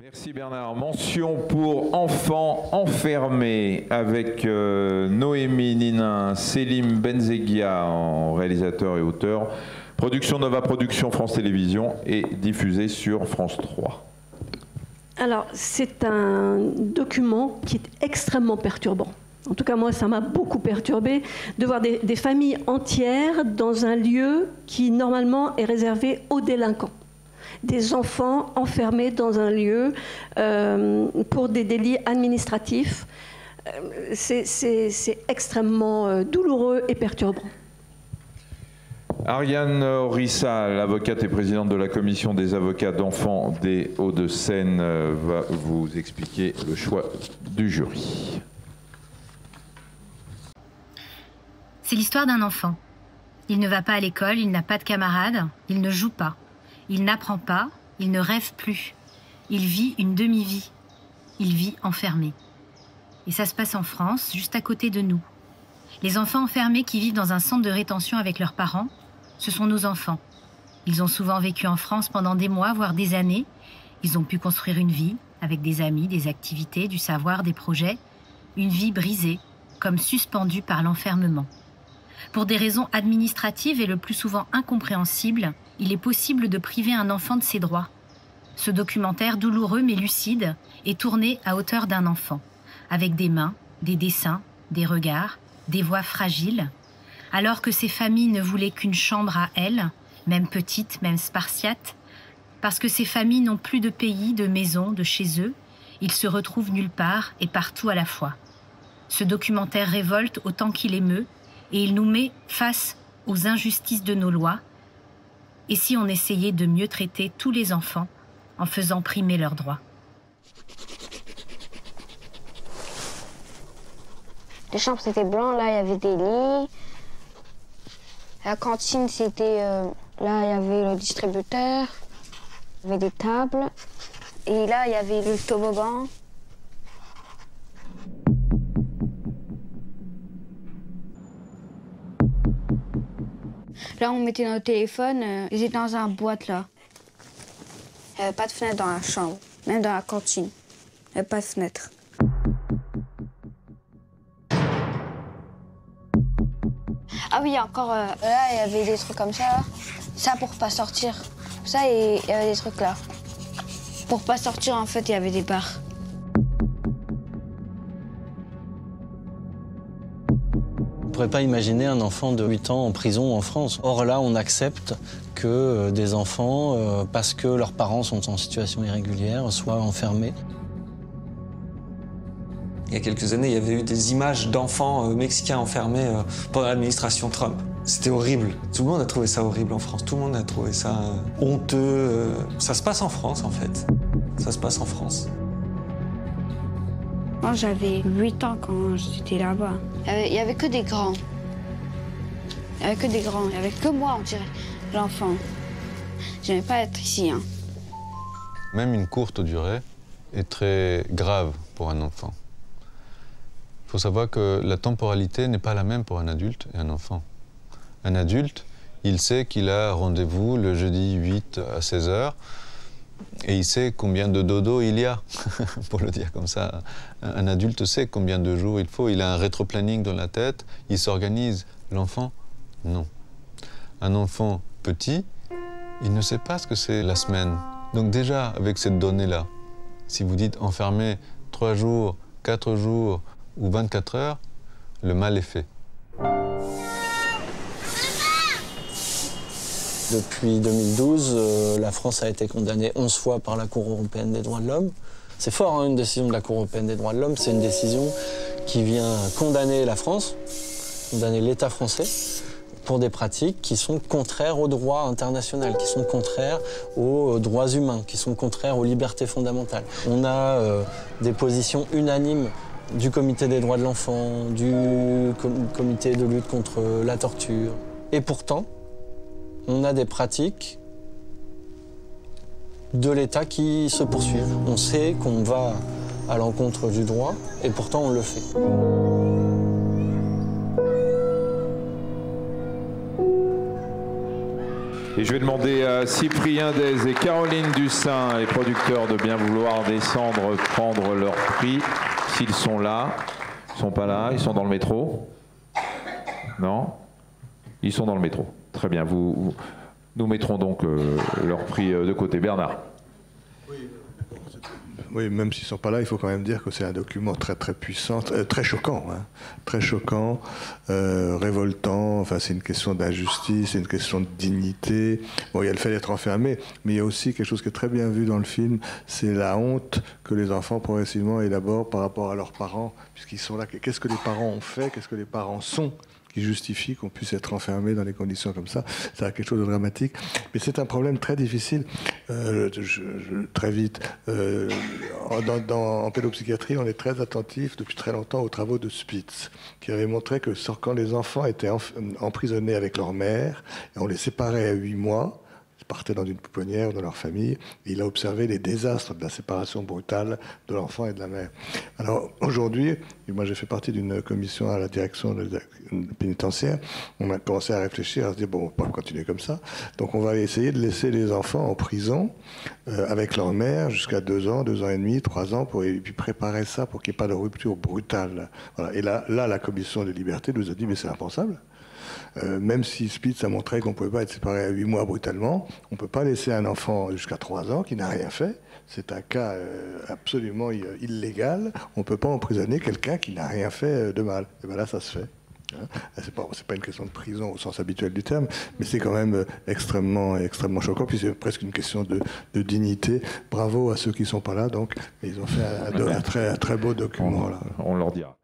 Merci Bernard. Mention pour enfants enfermés avec Noémie Ninin, Selim Benzeguia en réalisateur et auteur. Production Nova Production France Télévisions et diffusée sur France 3. Alors, c'est un document qui est extrêmement perturbant. En tout cas, moi, ça m'a beaucoup perturbée de voir des familles entières dans un lieu qui, normalement, est réservé aux délinquants. Des enfants enfermés dans un lieu pour des délits administratifs. C'est extrêmement douloureux et perturbant. Ariane Rissal, avocate et présidente de la commission des avocats d'enfants des Hauts-de-Seine, va vous expliquer le choix du jury. C'est l'histoire d'un enfant. Il ne va pas à l'école, il n'a pas de camarades, il ne joue pas. Il n'apprend pas, il ne rêve plus. Il vit une demi-vie. Il vit enfermé. Et ça se passe en France, juste à côté de nous. Les enfants enfermés qui vivent dans un centre de rétention avec leurs parents, ce sont nos enfants. Ils ont souvent vécu en France pendant des mois, voire des années. Ils ont pu construire une vie, avec des amis, des activités, du savoir, des projets. Une vie brisée, comme suspendue par l'enfermement. Pour des raisons administratives et le plus souvent incompréhensibles, il est possible de priver un enfant de ses droits. Ce documentaire douloureux mais lucide est tourné à hauteur d'un enfant, avec des mains, des dessins, des regards, des voix fragiles. Alors que ces familles ne voulaient qu'une chambre à elles, même petite, même spartiate, parce que ces familles n'ont plus de pays, de maison, de chez eux, ils se retrouvent nulle part et partout à la fois. Ce documentaire révolte autant qu'il émeut, et il nous met face aux injustices de nos lois. Et si on essayait de mieux traiter tous les enfants en faisant primer leurs droits? Les chambres c'était blanc, là il y avait des lits. La cantine c'était... là il y avait le distributeur, il y avait des tables. Et là il y avait le toboggan. Là, on mettait nos téléphones, ils étaient dans un boîte, là. Il n'y avait pas de fenêtre dans la chambre, même dans la cantine. Il n'y avait pas de fenêtre. Ah oui, encore, là, il y avait des trucs comme ça, là. Ça, pour pas sortir. Ça, et il y avait des trucs là. Pour pas sortir, en fait, il y avait des barres. On ne pourrait pas imaginer un enfant de 8 ans en prison en France. Or là, on accepte que des enfants, parce que leurs parents sont en situation irrégulière, soient enfermés. Il y a quelques années, il y avait eu des images d'enfants mexicains enfermés pendant l'administration Trump. C'était horrible. Tout le monde a trouvé ça horrible en France. Tout le monde a trouvé ça honteux. Ça se passe en France, en fait. Ça se passe en France. Moi, j'avais 8 ans quand j'étais là-bas. Il y avait que des grands. Il y avait que des grands. Il n'y avait que moi, on dirait, l'enfant. J'aimais pas être ici. Hein. Même une courte durée est très grave pour un enfant. Il faut savoir que la temporalité n'est pas la même pour un adulte et un enfant. Un adulte, il sait qu'il a rendez-vous le jeudi 8 à 16 h. Et il sait combien de dodo il y a, pour le dire comme ça. Un adulte sait combien de jours il faut, il a un rétro-planning dans la tête, il s'organise. L'enfant, non. Un enfant petit, il ne sait pas ce que c'est la semaine. Donc déjà, avec cette donnée-là, si vous dites enfermé 3 jours, 4 jours ou 24 heures, le mal est fait. Depuis 2012, la France a été condamnée 11 fois par la Cour européenne des droits de l'homme. C'est fort, hein, une décision de la Cour européenne des droits de l'homme. C'est une décision qui vient condamner la France, condamner l'État français, pour des pratiques qui sont contraires au droit international, qui sont contraires aux droits humains, qui sont contraires aux libertés fondamentales. On a des positions unanimes du Comité des droits de l'enfant, du Comité de lutte contre la torture. Et pourtant, on a des pratiques de l'État qui se poursuivent. On sait qu'on va à l'encontre du droit et pourtant on le fait. Et je vais demander à Cyprien Dez et Caroline Dussin, les producteurs, de bien vouloir descendre, prendre leur prix, s'ils sont là. Ils ne sont pas là, ils sont dans le métro. Non? Ils sont dans le métro. Très bien, nous mettrons donc leur prix de côté. Bernard. Oui, même s'ils ne sont pas là, il faut quand même dire que c'est un document très très puissant, très choquant, hein, très choquant, révoltant. Enfin, c'est une question d'injustice, c'est une question de dignité. Bon, il y a le fait d'être enfermé, mais il y a aussi quelque chose qui est très bien vu dans le film, c'est la honte que les enfants progressivement élaborent par rapport à leurs parents, puisqu'ils sont là. Qu'est-ce que les parents ont fait? Qu'est-ce que les parents sont? Qui justifie qu'on puisse être enfermé dans des conditions comme ça. Ça a quelque chose de dramatique. Mais c'est un problème très difficile. Très vite. En pédopsychiatrie, on est très attentif depuis très longtemps aux travaux de Spitz, qui avait montré que quand les enfants étaient emprisonnés avec leur mère, et on les séparait à 8 mois, partaient dans une pouponnière ou dans leur famille, et il a observé les désastres de la séparation brutale de l'enfant et de la mère. Alors aujourd'hui, moi j'ai fait partie d'une commission à la direction de la pénitentiaire, on a commencé à réfléchir, à se dire bon, on ne va pas continuer comme ça, donc on va essayer de laisser les enfants en prison avec leur mère jusqu'à 2 ans, 2 ans et demi, 3 ans, et puis préparer ça pour qu'il n'y ait pas de rupture brutale. Voilà. Et là, la commission de liberté nous a dit mais c'est impensable. Même si Spitz a montré qu'on ne pouvait pas être séparé à 8 mois brutalement, on ne peut pas laisser un enfant jusqu'à 3 ans qui n'a rien fait. C'est un cas absolument illégal. On ne peut pas emprisonner quelqu'un qui n'a rien fait de mal. Et bien là, ça se fait. C'est pas une question de prison au sens habituel du terme, mais c'est quand même extrêmement choquant. Puis c'est presque une question de dignité. Bravo à ceux qui ne sont pas là. Donc, ils ont fait un très beau document. Là. On leur dira.